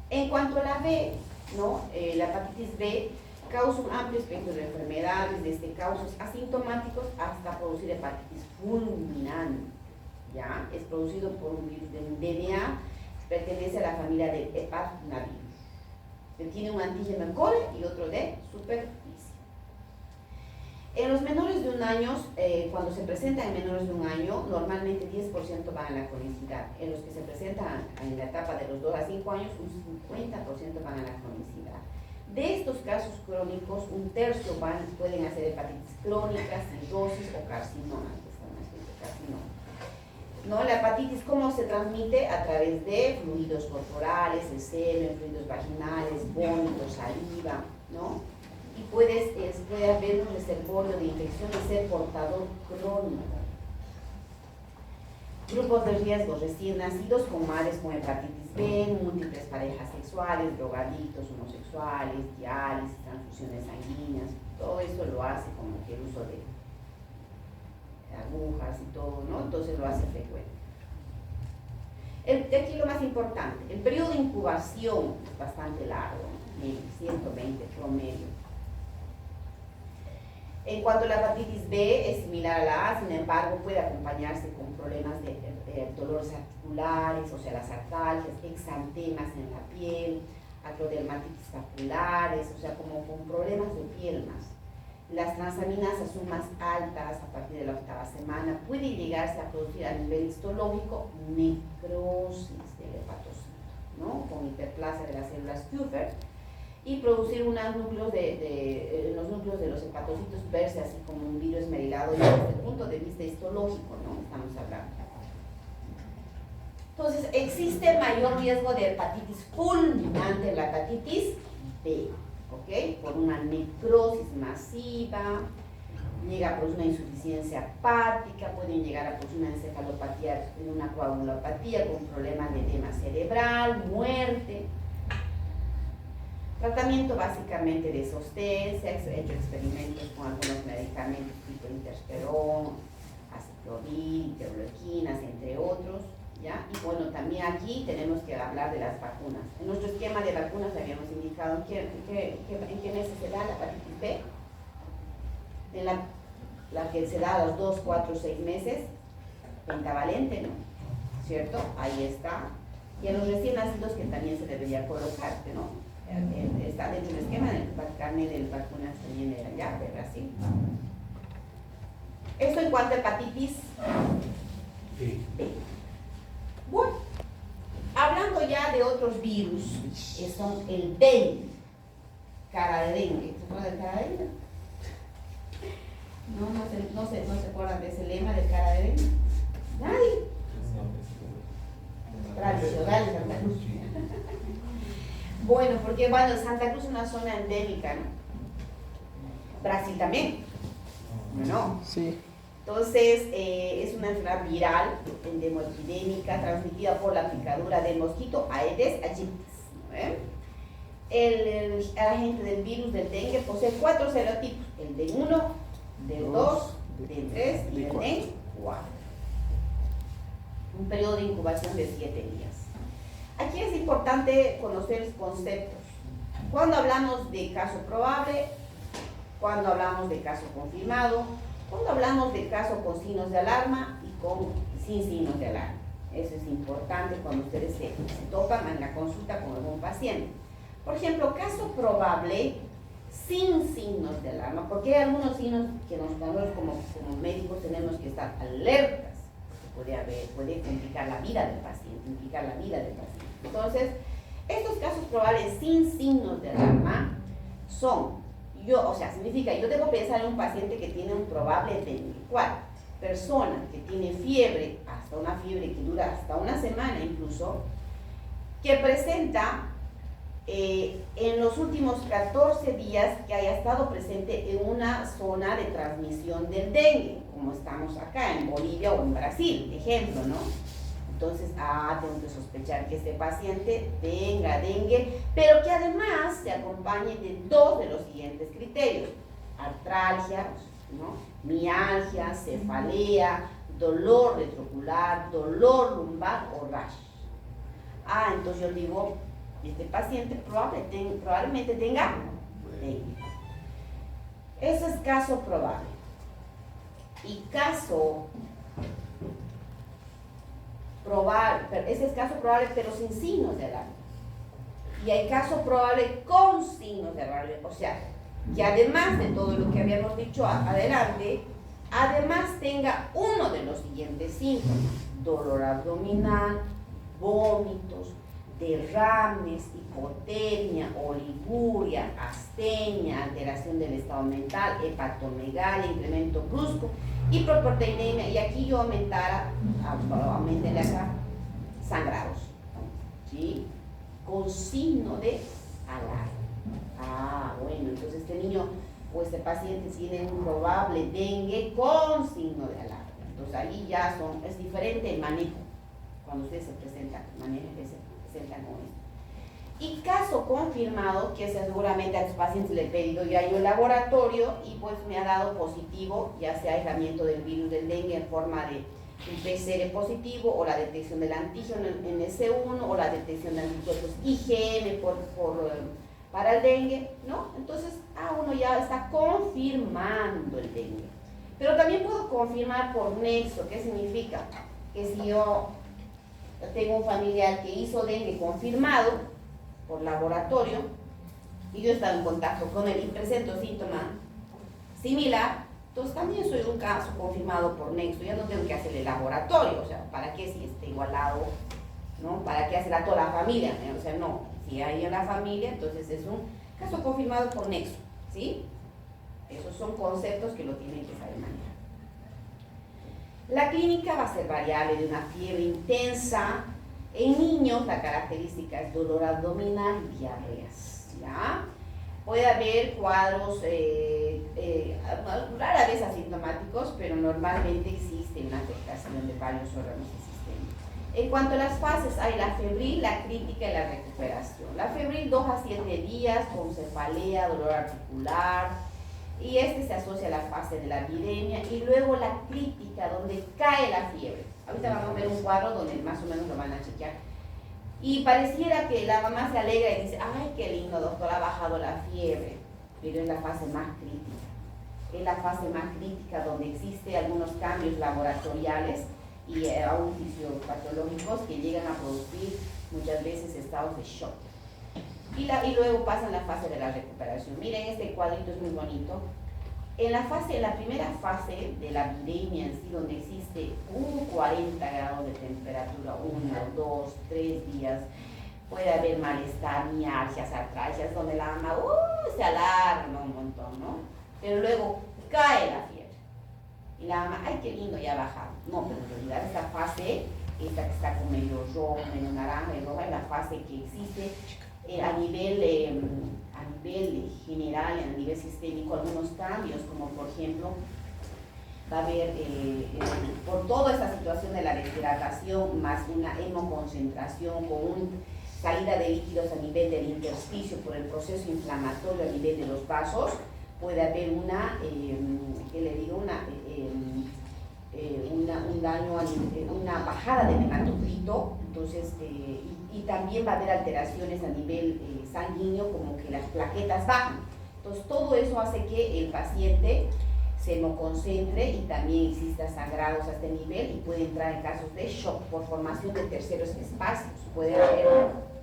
En cuanto a la B, ¿no? La hepatitis B causa un amplio espectro de enfermedades, desde causas asintomáticos hasta producir hepatitis fulminante, ¿ya? Es producido por un virus de DNA, pertenece a la familia de hepatnavirus, que tiene un antígeno en core y otro de superficie. En los menores de 1 año, cuando se presentan en menores de 1 año, normalmente 10% van a la cronicidad. En los que se presentan en la etapa de los 2 a 5 años, un 50% van a la cronicidad. De estos casos crónicos, 1/3 pueden hacer hepatitis crónica, cirrosis o carcinoma. ¿no? La hepatitis, ¿cómo se transmite? A través de fluidos corporales, el semen, fluidos vaginales, vómitos, saliva, ¿no? Y puede haber un reservorio de infección y ser portador crónico. Grupos de riesgo: recién nacidos con madres con hepatitis B, múltiples parejas sexuales, drogadictos, homosexuales, diálisis, transfusiones sanguíneas. Todo eso lo hace como que el uso de agujas y todo, ¿no? Entonces lo hace frecuente. De aquí lo más importante, el periodo de incubación es bastante largo, 120 promedio. En cuanto a la hepatitis B, es similar a la A, sin embargo puede acompañarse con problemas de dolores articulares, o sea, las artalgias, exantemas en la piel, acrodermatitis papulares, o sea, como con problemas de piel más. Las transaminasas son más altas a partir de la 8ª semana. Puede llegarse a producir a nivel histológico necrosis del hepatocito, ¿no? Con hiperplasia de las células Kupffer, y producir unos núcleos los núcleos de los hepatocitos verse así como un vidrio esmerilado desde el punto de vista histológico, ¿no? Estamos hablando. Entonces, existe mayor riesgo de hepatitis fulminante en la hepatitis B, ¿ok? Por una necrosis masiva, llega a producir una insuficiencia hepática, pueden llegar a producir una encefalopatía, una coagulopatía con problemas de edema cerebral, muerte. Tratamiento básicamente de sostén, se han hecho experimentos con algunos medicamentos tipo interferón, aciclovir, interleuquinas, entre otros, ¿ya? Y bueno, también aquí tenemos que hablar de las vacunas. En nuestro esquema de vacunas habíamos indicado en qué meses se da la hepatitis B, en la que se da a los 2, 4, 6 meses, pentavalente, ¿no? ¿Cierto? Ahí está. Y a los recién nacidos que también se debería colocar, ¿no? Está dentro del esquema del carnet de vacunas también de allá, de Brasil. Esto en cuanto a hepatitis B. Bueno, hablando ya de otros virus, que son el dengue, cara de dengue. ¿Se acuerdan del cara de dengue? No se acuerdan de ese lema del cara de dengue. Nadie. Tradicional de Santa Cruz. Bueno, porque bueno, Santa Cruz es una zona endémica, ¿no? Brasil también. ¿No? Sí. Entonces, es una enfermedad viral, endemoepidémica, transmitida por la picadura del mosquito Aedes aegypti. El agente del virus del dengue posee 4 serotipos: el D1, D2, D3 y el D4. Un periodo de incubación de 7 días. Aquí es importante conocer los conceptos. Cuando hablamos de caso probable, cuando hablamos de caso confirmado, cuando hablamos de caso con signos de alarma y sin signos de alarma. Eso es importante cuando ustedes se topan en la consulta con algún paciente. Por ejemplo, caso probable sin signos de alarma, porque hay algunos signos que nosotros como médicos tenemos que estar alertas. Puede complicar la vida del paciente, Entonces, estos casos probables sin signos de alarma son, significa, yo debo pensar en un paciente que tiene un probable dengue. ¿Cuál? Persona que tiene fiebre, hasta una fiebre que dura hasta una semana incluso, que presenta en los últimos 14 días que haya estado presente en una zona de transmisión del dengue, como estamos acá en Bolivia o en Brasil, ejemplo, ¿no? Entonces, tengo que sospechar que este paciente tenga dengue, pero que además se acompañe de 2 de los siguientes criterios: artralgia, ¿no? Mialgia, cefalea, dolor retroocular, dolor lumbar o rash. Entonces yo digo, este paciente probablemente tenga dengue. Ese es caso probable. Y caso probable, ese es caso probable pero sin signos de alarma. Y hay caso probable con signos de alarma, o sea, que además de todo lo que habíamos dicho adelante, además tenga uno de los siguientes síntomas: dolor abdominal, vómitos, derrames, hipotermia, oliguria, astenia, alteración del estado mental, hepatomegalia, incremento brusco, hiperproteinemia, y aquí yo aumentéle acá, sangrados, ¿sí? Con signo de alarma. Bueno, entonces este niño o este paciente tiene un probable dengue con signo de alarma. Entonces ahí ya es diferente el manejo cuando ustedes se presentan con esto. Y caso confirmado, que seguramente a los pacientes le he pedido ya yo el laboratorio y pues me ha dado positivo, ya sea aislamiento del virus del dengue en forma de un PCR positivo o la detección del antígeno en S1 o la detección de anticuerpos IgM para el dengue, ¿no? Entonces uno ya está confirmando el dengue. Pero también puedo confirmar por nexo. ¿Qué significa? Que si yo tengo un familiar que hizo dengue confirmado por laboratorio y yo he estado en contacto con él y presento síntoma similar, entonces también soy un caso confirmado por nexo. Ya no tengo que hacer el laboratorio, o sea, ¿para qué si esté igualado? ¿No? ¿Para qué hacer a toda la familia? O sea, no, si hay en la familia, entonces es un caso confirmado por nexo, ¿sí? Esos son conceptos que lo tienen que saber manejar. La clínica va a ser variable, de una fiebre intensa. En niños la característica es dolor abdominal y diarreas, ¿ya? Puede haber cuadros rara vez asintomáticos, pero normalmente existe una afectación de varios órganos del sistema. En cuanto a las fases, hay la febril, la crítica y la recuperación. La febril 2 a 7 días con cefalea, dolor articular, y se asocia a la fase de la epidemia, y luego la crítica, donde cae la fiebre. Ahorita vamos a ver un cuadro donde más o menos lo van a chequear. Y pareciera que la mamá se alegra y dice, ay, qué lindo, doctor, ha bajado la fiebre, pero es la fase más crítica. Es la fase más crítica donde existen algunos cambios laboratoriales y aún fisiopatológicos que llegan a producir muchas veces estados de shock. Y luego pasa la fase de la recuperación. Miren, este cuadrito es muy bonito. En la primera fase de la epidemia en sí, donde existe un 40 grados de temperatura, 1, 2, 3 días, puede haber malestar, mialgias, artralgias, donde la mamá se alarma un montón, ¿no? Pero luego cae la fiebre. Y la mamá, ay, qué lindo, ya ha bajado. No, pero en realidad esta fase, esta que está con medio rojo, medio naranja y roja, es la fase que existe a nivel general, a nivel sistémico, algunos cambios, como por ejemplo, va a haber, por toda esta situación de la deshidratación, más una hemoconcentración, con una salida de líquidos a nivel del intersticio por el proceso inflamatorio a nivel de los vasos, puede haber una bajada del hematocrito, entonces, y también va a haber alteraciones a nivel sanguíneo, como que las plaquetas bajan. Entonces todo eso hace que el paciente se hemoconcentre y también exista sangrados a este nivel, y puede entrar en casos de shock por formación de terceros espacios. Puede haber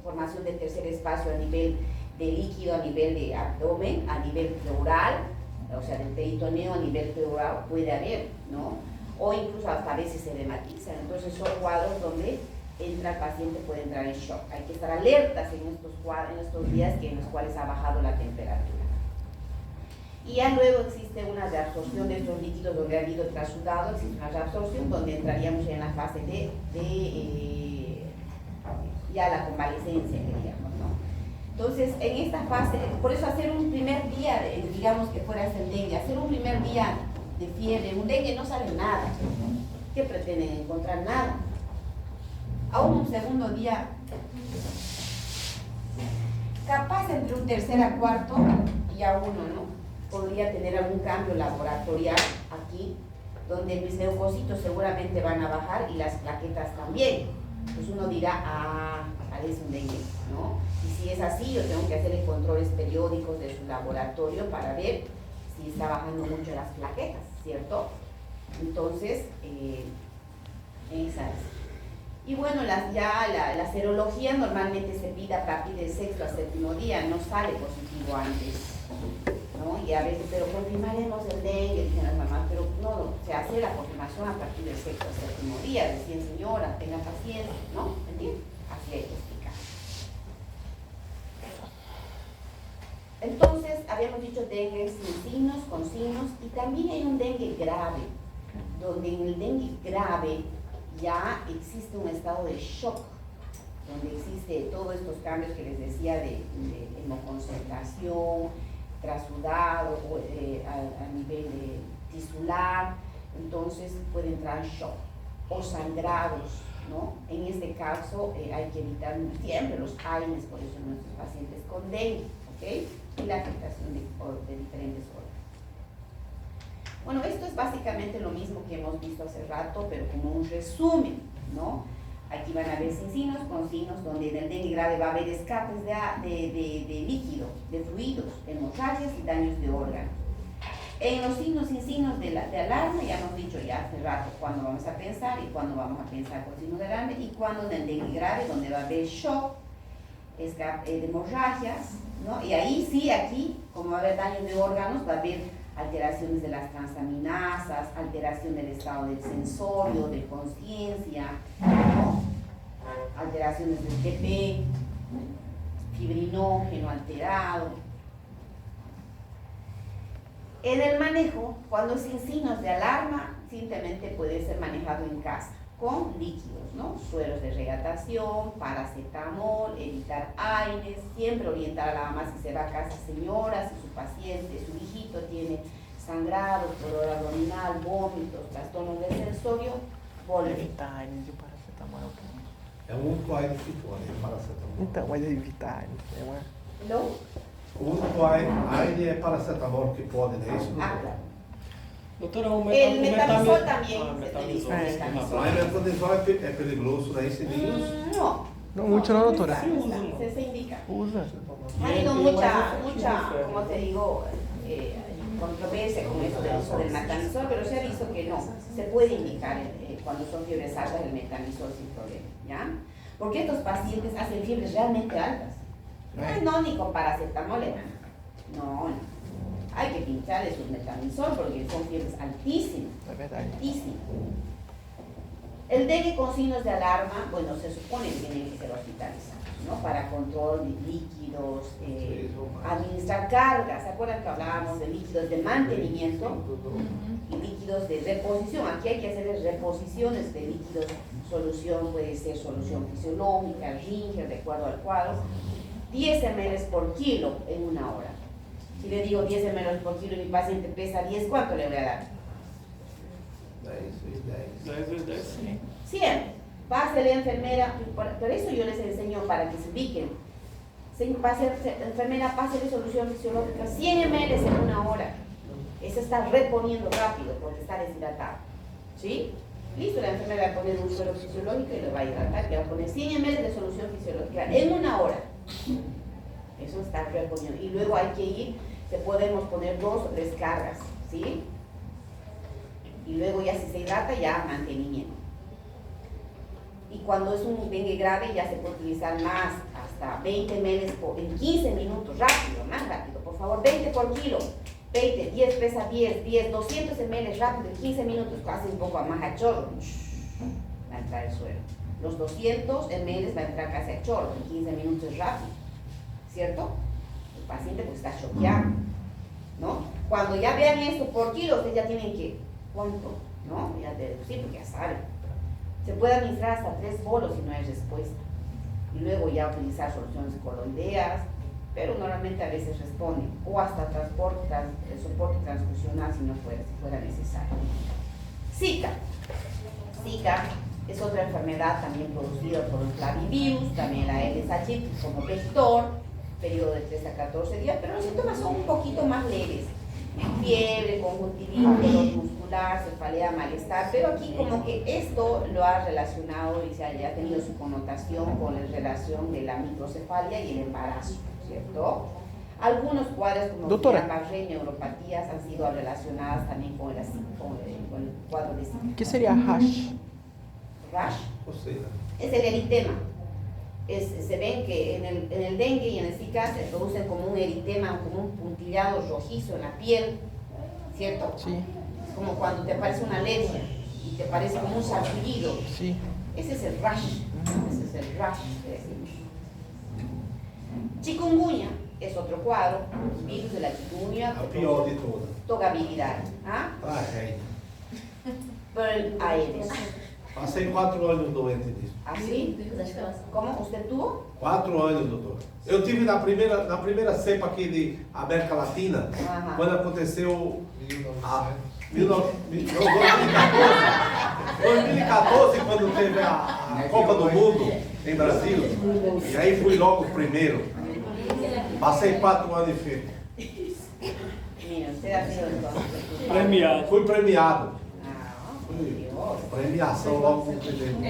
formación de tercer espacio a nivel de líquido, a nivel de abdomen, a nivel pleural, o sea, del peritoneo a nivel pleural puede haber, ¿no? O incluso hasta a veces se hematizan. Entonces son cuadros donde entra el paciente, puede entrar en shock. Hay que estar alertas en estos días en los cuales ha bajado la temperatura. Y ya luego existe una reabsorción de estos líquidos donde ha habido trasudado, existe una reabsorción donde entraríamos en la fase de ya la convalecencia, diríamos, ¿no? Entonces, en esta fase, por eso hacer un primer día, digamos que fuera el dengue, hacer un primer día de fiebre, un dengue no sale nada. ¿Qué pretenden? Encontrar nada. Aún un segundo día, capaz entre un tercer a cuarto y a uno, ¿no? Podría tener algún cambio laboratorial aquí, donde mis leucocitos seguramente van a bajar y las plaquetas también. Pues uno dirá, parece un dengue, ¿no? Y si es así, yo tengo que hacer controles periódicos de su laboratorio para ver si está bajando mucho las plaquetas, ¿cierto? Entonces, esa es. Y bueno, la serología normalmente se pide a partir del sexto al séptimo día, no sale positivo antes, ¿no? Y a veces, pero confirmaremos el dengue, dicen las mamás, pero no, se hace la confirmación a partir del sexto al séptimo día, recién señora, tenga paciencia, ¿no? ¿Entiendes? Así hay que explicar. Entonces, habíamos dicho dengue sin signos, con signos, y también hay un dengue grave, donde en el dengue grave ya existe un estado de shock, donde existe todos estos cambios que les decía de hemoconcentración, trasudado, a nivel tisular, entonces puede entrar en shock, o sangrados, ¿no? En este caso hay que evitar siempre los AINES, por eso nuestros pacientes con dengue, ¿ok? Y la afectación de diferentes órganos. Bueno, esto es básicamente lo mismo que hemos visto hace rato, pero como un resumen, ¿no? Aquí van a ver sin signos, con signos, donde en el dengue grave va a haber escapes de líquido, de fluidos, hemorragias y daños de órganos. En los signos sin signos de alarma, ya hemos dicho ya hace rato cuándo vamos a pensar y cuándo vamos a pensar con signos de alarma, y cuándo en el dengue grave, donde va a haber shock, de hemorragias, ¿no? Y ahí sí, aquí, como va a haber daños de órganos, va a haber alteraciones de las transaminasas, alteración del estado del sensorio, de conciencia, ¿no? Alteraciones del TP, fibrinógeno alterado. En el manejo, cuando sin signos de alarma, simplemente puede ser manejado en casa, con líquidos, ¿no? Sueros de regatación, paracetamol, evitar AINES, siempre orientar a la mamá si se va a casa, señora, si su paciente, su hijito tiene sangrado, dolor abdominal, vómitos, trastornos del sensorio, volver. Evitar AINES e o paracetamol é o quê? É o único AINES que pode, é paracetamol. Então, mas evitar AINES, não é? Não? O único AINES é paracetamol que pode, não é isso? Ah, claro. Doutora, El metamizol también se metamizol. utiliza. É. Metamizol. O AINES é perigoso, não é esse vírus? No. Não, mucho no, doutora. Se indica. Usa. Ha habido mucha, como te digo, controversia con eso del uso del metamizol, pero se ha visto que no, se puede indicar cuando son fiebres altas el metamizol sin problema, ¿ya? Porque estos pacientes hacen fiebres realmente altas. Ay, no, ni con paracetamol, hermano. No, no. Hay que pincharles un metamizol porque son fiebres altísimas. É verdade. Altísimas. El dengue con signos de alarma, bueno, se supone que tienen que ser hospitalizados, ¿no? Para control de líquidos, administrar cargas. ¿Se acuerdan que hablábamos de líquidos de mantenimiento y líquidos de reposición? Aquí hay que hacer reposiciones de líquidos, solución, puede ser solución fisiológica, Ringer, de acuerdo al cuadro. 10 ml por kilo en una hora. Si le digo 10 ml por kilo y mi paciente pesa 10, ¿cuánto le voy a dar? 10 vezes 10. 10 vezes 10, sim. 100. Pásele, enfermera, por eso yo les enseño para que se ubiquen. Enfermera, pásele solución fisiológica, 100 ml en una hora. Eso está reponiendo rápido porque está deshidratado. ¿Sí? Listo, la enfermera va a poner un suero fisiológico y le va a hidratar, le va a poner 100 ml de solución fisiológica en una hora. Eso está reponiendo. Y luego hay que ir, podemos poner 2 o 3 cargas, ¿sí? Y luego ya si se hidrata, ya mantenimiento. Y cuando es un dengue grave ya se puede utilizar más, hasta 20 ml en 15 minutos, rápido, más rápido, por favor, 20 por kilo. 20, 10 pesa 10, 200 ml rápido, en 15 minutos, casi un poco más a chorro, va a entrar el suero. Los 200 ml va a entrar casi a chorro, en 15 minutos rápido, ¿cierto? El paciente pues está choqueado, ¿no? Cuando ya vean esto por kilo, ustedes ya tienen que, ¿cuánto? ¿No? Ya sí, porque ya saben. Se puede administrar hasta 3 bolos si no hay respuesta. Y luego ya utilizar soluciones coloideas, pero normalmente a veces responden, o hasta soporte transfusional si fuera necesario. Zika. Zika es otra enfermedad también producida por el clavivirus, también la LSH como vector, periodo de 3 a 14 días, pero los síntomas son un poquito más leves. Fiebre, conjuntivitis, dolor muscular, cefalea, malestar, pero aquí como que esto lo ha relacionado y se ha tenido su connotación con la relación de la microcefalia y el embarazo, ¿cierto? Algunos cuadros como Guillain-Barré, neuropatías han sido relacionadas también con el cuadro de Zika. O que seria rash? Rash Ou seja, es el eritema. Se ven que en el dengue y en el Zika se producen como un eritema, como un puntillado rojizo en la piel, ¿cierto? Sí. Es como cuando te aparece una alergia y te parece como un sarpullido. Sí. Ese es el rash. Ese es el rash que decimos. Chikungunya es otro cuadro, virus de la chikungunya, A pior de todas. togabilidad, ¿ah? Tragédia. Burn Aedes. Passei 4 anos doente disso. ¿Así? ¿Cómo? ¿Usted tuvo? 4 anos, doutor. Eu tive na primeira cepa aqui de América Latina, Aham. quando aconteceu a 2014, quando teve a Copa do Mundo em Brasil. E aí fui logo o primeiro. Passei 4 anos enfermo. Mira, usted ha sido entonces. Premiado. Fui premiado. Ah, Fui Dios. premiação logo com o primeiro.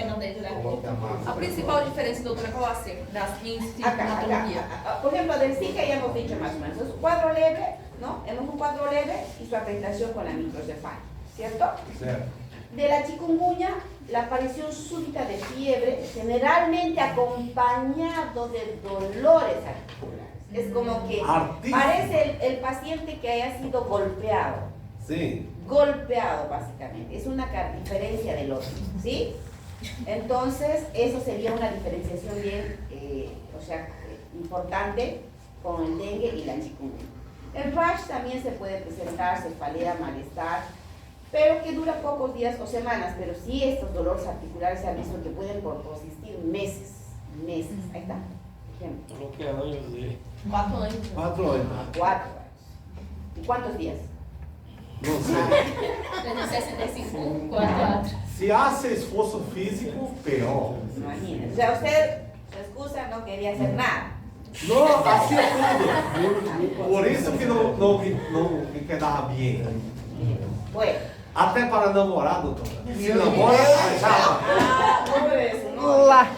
A principal diferença, doutora, qual é das índices de Acá, anatomía? Por ejemplo, del Zika ya hemos dicho más o menos. Es un cuadro leve, ¿no? Hemos un cuadro leve y su afectación con la microcefalia, ¿cierto? Certo. De la chikungunya, la aparición súbita de fiebre, generalmente acompañado de dolores articulares. Es como que Artísimo. parece el paciente que haya sido golpeado. Sim. Golpeado básicamente, es una diferencia del otro, ¿sí? Entonces, eso sería una diferenciación bien, importante con el dengue y la chikungunya. El rash también se puede presentar, cefalea, malestar, pero que dura pocos días o semanas, pero sí estos dolores articulares se han visto que pueden persistir meses, ahí está, ejemplo, Lo que anos dele. 4 anos. 4 anos. 4 años. ¿Y cuántos días? Não sei. 365, 4. Se há esse esforço físico, pior. Imagínense, o sea, usted, su excusa, no quería hacer nada. Não, fazia tudo. Por isso que não me quedava bem. Bueno. Até para namorar, doutor. Se namora, arranjava. Ah, pobre su novio. Lá.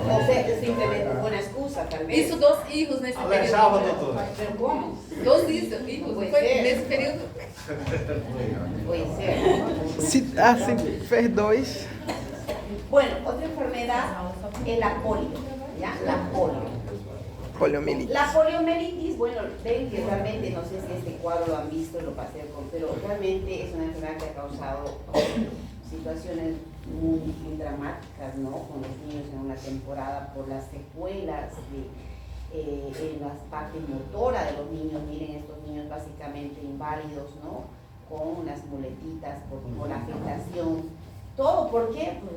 O sea, que simplemente fue una excusa, tal vez. Isso, 2 hijos nesse Arranjava, período. doutora. Pero ¿cómo? 2 hijos, Puede foi ser. nesse período. Puede ser. Se, assim, fez 2. Bueno, otra enfermedad es la polio, ¿ya? La polio. Poliomielitis. La poliomielitis, bueno, ven que realmente, no sé si este cuadro lo han visto, lo pasé pero realmente es una enfermedad que ha causado situaciones muy dramáticas, ¿no? Con los niños en una temporada por las secuelas en las partes motoras de los niños. Miren, estos niños básicamente inválidos, ¿no? Con unas muletitas por la afectación. ¿Todo por qué? Pues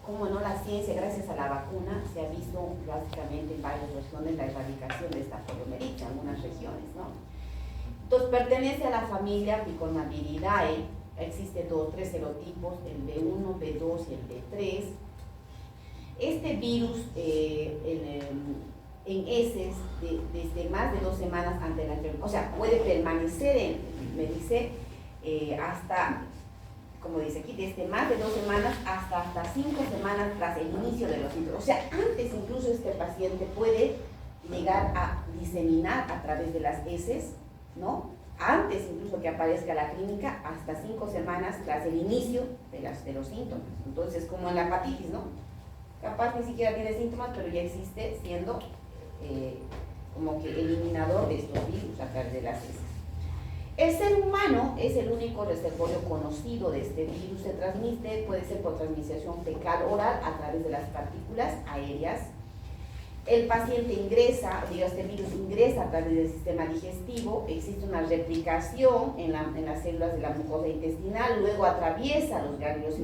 como no, la ciencia, gracias a la vacuna, se ha visto básicamente en varias regiones la erradicación de esta poliomielitis, en algunas regiones, ¿no? Entonces, pertenece a la familia Picornaviridae. Existen 3 serotipos, el B1, B2 y el B3. Este virus en heces desde más de 2 semanas ante la enfermedad, o sea, puede permanecer me dice, hasta, como dice aquí, desde más de 2 semanas hasta 5 semanas tras el inicio de los síntomas. O sea, antes incluso este paciente puede llegar a diseminar a través de las heces, ¿no? Antes incluso que aparezca la clínica, hasta 5 semanas tras el inicio de los síntomas. Entonces, como en la hepatitis, ¿no? Capaz ni siquiera tiene síntomas, pero ya existe siendo como que eliminador de estos virus a través de las heces. El ser humano es el único reservorio conocido de este virus. Se transmite, puede ser por transmisión fecal oral a través de las partículas aéreas. El paciente ingresa, este virus ingresa a través del sistema digestivo, existe una replicación en las células de la mucosa intestinal, luego atraviesa los ganglios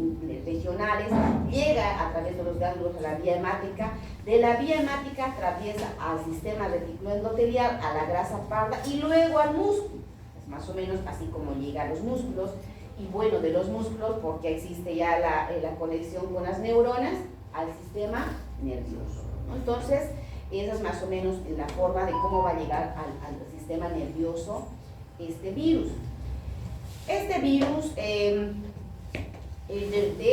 regionales, llega a través de los ganglios a la vía hemática, de la vía hemática atraviesa al sistema reticuloendotelial, a la grasa parda y luego al músculo. Es más o menos así como llega a los músculos, y bueno, de los músculos, porque existe ya la conexión con las neuronas, al sistema nervioso. Entonces, esa es más o menos la forma de cómo va a llegar al sistema nervioso este virus. Este virus, de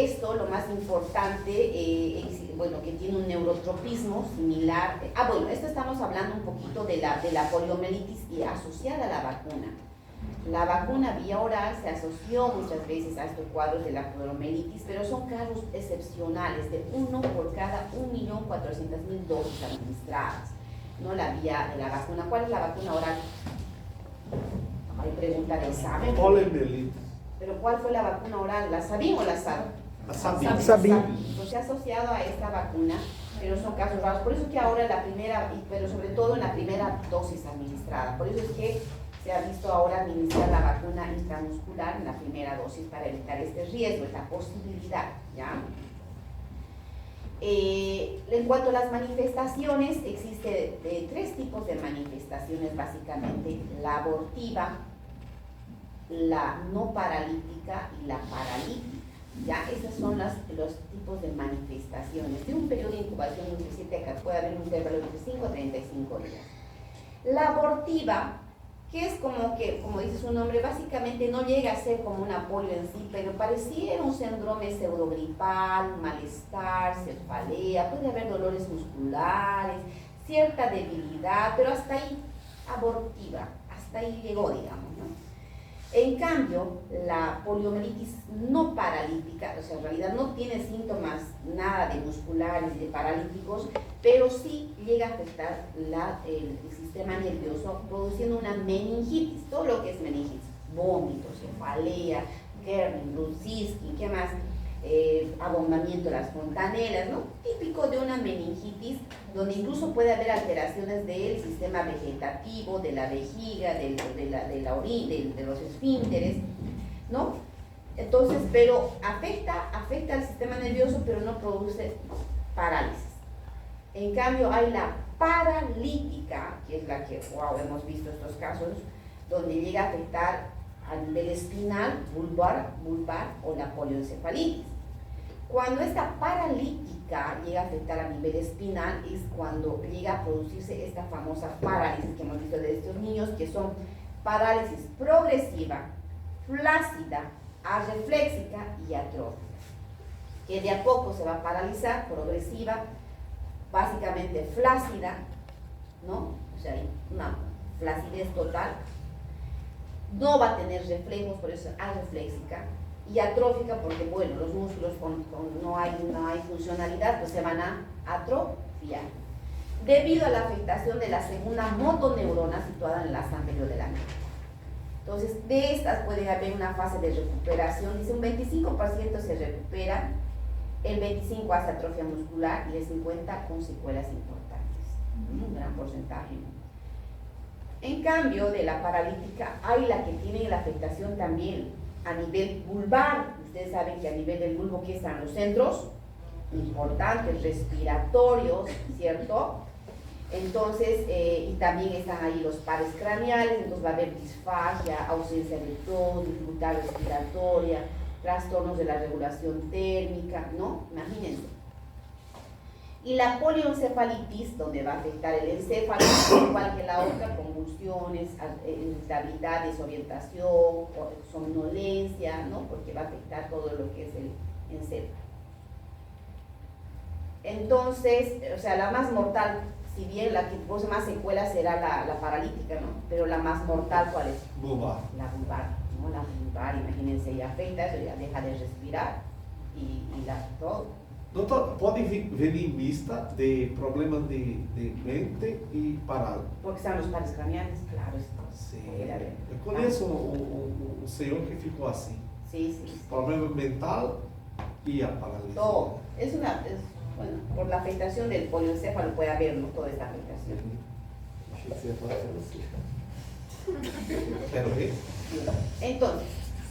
esto, lo más importante, bueno, que tiene un neurotropismo similar. Bueno, esto estamos hablando un poquito de la poliomielitis y asociada a la vacuna. La vacuna vía oral se asoció muchas veces a estos cuadros de la poliomielitis, pero son casos excepcionales, de 1 por cada 1.400.000 dosis administradas, no la vía de la vacuna. ¿Cuál es la vacuna oral? Hay pregunta de examen. Poliomielitis. ¿Pero cuál fue la vacuna oral? ¿La Sabin o la SAB? A Sabin. Sabin. Pues se ha asociado a esta vacuna pero son casos raros. Por eso es que ahora la primera, pero sobre todo en la primera dosis administrada, por eso es que se ha visto ahora administrar la vacuna intramuscular en la primera dosis para evitar este riesgo, esta posibilidad, ¿ya? En cuanto a las manifestaciones, existe tres tipos de manifestaciones básicamente: la abortiva, la no paralítica y la paralítica. Ya, esos son los tipos de manifestaciones de un periodo de incubación de 7 acá, puede haber un intervalo de 25 a 35 días. La abortiva, que es como que, como dice su nombre, básicamente no llega a ser como una polio en sí, pero pareciera un síndrome pseudogripal, malestar, cefalea, puede haber dolores musculares, cierta debilidad, pero hasta ahí abortiva, hasta ahí llegó, digamos, ¿no? En cambio, la poliomielitis no paralítica, o sea, en realidad no tiene síntomas nada de musculares y de paralíticos, pero sí llega a afectar el sistema nervioso, produciendo una meningitis, todo lo que es meningitis, vómito, cefalea, Kerner, Brusinski, ¿qué más? Abombamiento de las fontanelas, ¿no? Típico de una meningitis, donde incluso puede haber alteraciones del sistema vegetativo, de la vejiga, de la orina, de los esfínteres, ¿no? Entonces, pero afecta al sistema nervioso, pero no produce parálisis. En cambio, hay la paralítica, que es la que, wow, hemos visto estos casos, donde llega a afectar a nivel espinal, vulvar o la polioencefalitis. Cuando esta paralítica llega a afectar a nivel espinal es cuando llega a producirse esta famosa parálisis que hemos visto de estos niños, que son parálisis progresiva, flácida, arrefléxica y atrófica, que de a poco se va a paralizar, progresiva, básicamente flácida, ¿no? O sea, una flacidez total, no va a tener reflejos, por eso es arrefléxica, y atrófica porque, bueno, los músculos no hay funcionalidad, pues se van a atrofiar debido a la afectación de la segunda motoneurona situada en el lazo anterior de la mente. Entonces, de estas puede haber una fase de recuperación, dice un 25% se recupera, el 25% hace atrofia muscular y el 50% con secuelas importantes, un gran porcentaje. En cambio, de la paralítica hay la que tiene la afectación también a nivel vulvar. Ustedes saben que a nivel del vulvo, que están los centros importantes, respiratorios, ¿cierto? Entonces, y también están ahí los pares craneales, entonces va a haber disfagia, ausencia de tos, dificultad respiratoria, trastornos de la regulación térmica, ¿no? Imagínense. Y la polioencefalitis, donde va a afectar el encéfalo, igual que la otra, convulsiones, irritabilidad, desorientación, somnolencia, ¿no? Porque va a afectar todo lo que es el encéfalo. Entonces, o sea, la más mortal, si bien la que produce más secuelas será la paralítica, ¿no? Pero la más mortal, ¿cuál es? Vulvar. La vulvar, ¿no? La vulvar, imagínense, ya afecta, eso ya deja de respirar y todo. Doutor, pode venir mista de problemas de mente e parada. Porque están los pares craneales, claro. Sim. Haber. Eu conheço um senhor que ficou assim. Sí, sí. Problema mental y a paralisia. Todo. Bueno, por la afectación del polioencéfalo puede haber, ¿no? Toda esta afectación. Achei que você ia falar assim. Pero qué? Entonces,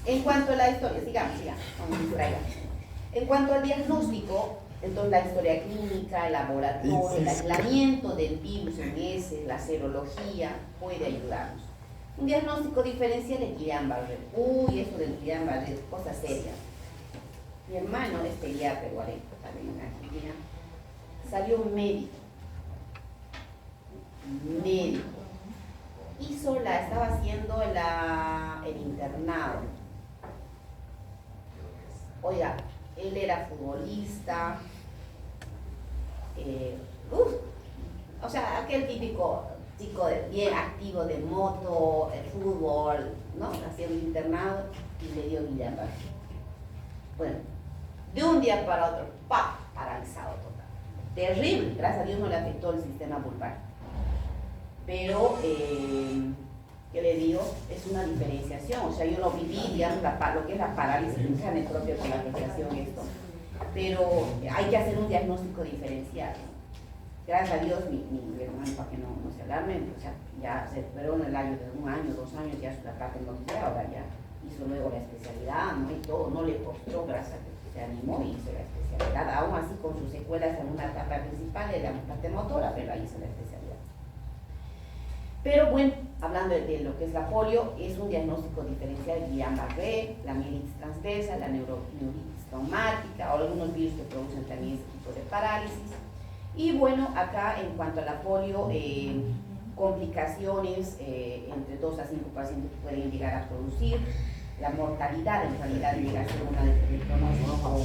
en cuanto a la historia, sigamos, vamos a distraer. En cuanto al diagnóstico, entonces la historia clínica, el laboratorio, el aislamiento del virus en ese, la serología, puede ayudarnos. Un diagnóstico diferencial es Guillain-Barré. Uy, eso del Guillain-Barré, cosa seria. Mi hermano es pediatra, Guareco, también en Argentina. Salió un médico. Estaba haciendo el internado. Oiga, él era futbolista, o sea, aquel típico chico bien activo de moto, fútbol, ¿no? Haciendo internado y le dio Guillain-Barré. Bueno, de un día para otro, ¡pah!, paralizado total. Terrible, gracias a Dios no le afectó el sistema vulvar. Pero, ¿qué le digo? Es una diferenciación, o sea, yo lo viví, digamos, lo que es la parálisis en carne propia con la afectación esto, pero hay que hacer un diagnóstico diferencial, ¿no? Gracias a Dios, mi hermano, para que no se alarmen, o sea, ya se recuperó en el año de 1 año, 2 años, ya su ataque no sé, ahora ya hizo luego la especialidad, ¿no? Y todo, no le costó, gracias a que se animó y hizo la especialidad, aún así con sus secuelas en una etapa principal de la parte motora, pero ahí hizo la especialidad. Pero bueno, hablando de lo que es la polio, es un diagnóstico diferencial de Guillain-Barré, la mielitis transversa, la neuritis traumática, o algunos virus que producen también este tipo de parálisis. Y bueno, acá en cuanto a la polio, complicaciones, entre 2 a 5 pacientes pueden llegar a producir. La mortalidad en realidad llega a ser una del pronóstico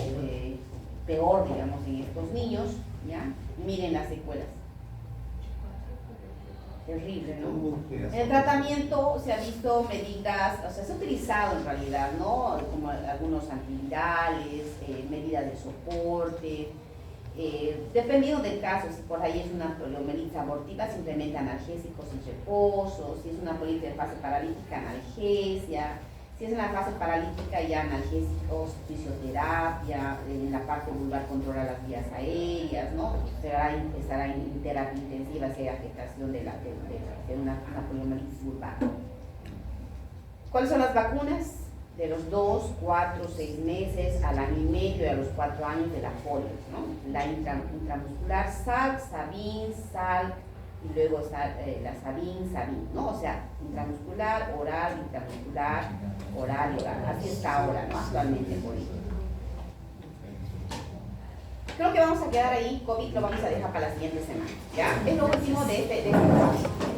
peor, digamos, en estos niños, ¿ya? Miren las secuelas. Terrible, ¿no? En el tratamiento se ha visto medidas, o sea, se ha utilizado en realidad, ¿no? Como algunos antivirales, medidas de soporte, dependiendo del caso, si por ahí es una poliomielitis abortiva, simplemente analgésicos y reposo, si es una poliomielitis de fase paralítica, analgesia, si es una fase paralítica ya analgésicos, fisioterapia, en la parte vulvar controlar las vías aéreas, ¿no? Estará en terapia intensiva si hay afectación de una poliomielitis vulvar. ¿Cuáles son las vacunas? De los 2, 4, 6 meses al año y medio y a los 4 años de la polio, ¿no? La intramuscular, Salk, Sabin, Salk, y luego está la Sabin, ¿no? O sea, intramuscular, oral, intramuscular, oral y oral. Así está ahora, ¿no? Actualmente en Bolivia. Creo que vamos a quedar ahí, COVID lo vamos a dejar para la siguiente semana, ¿ya? Es lo último de este caso.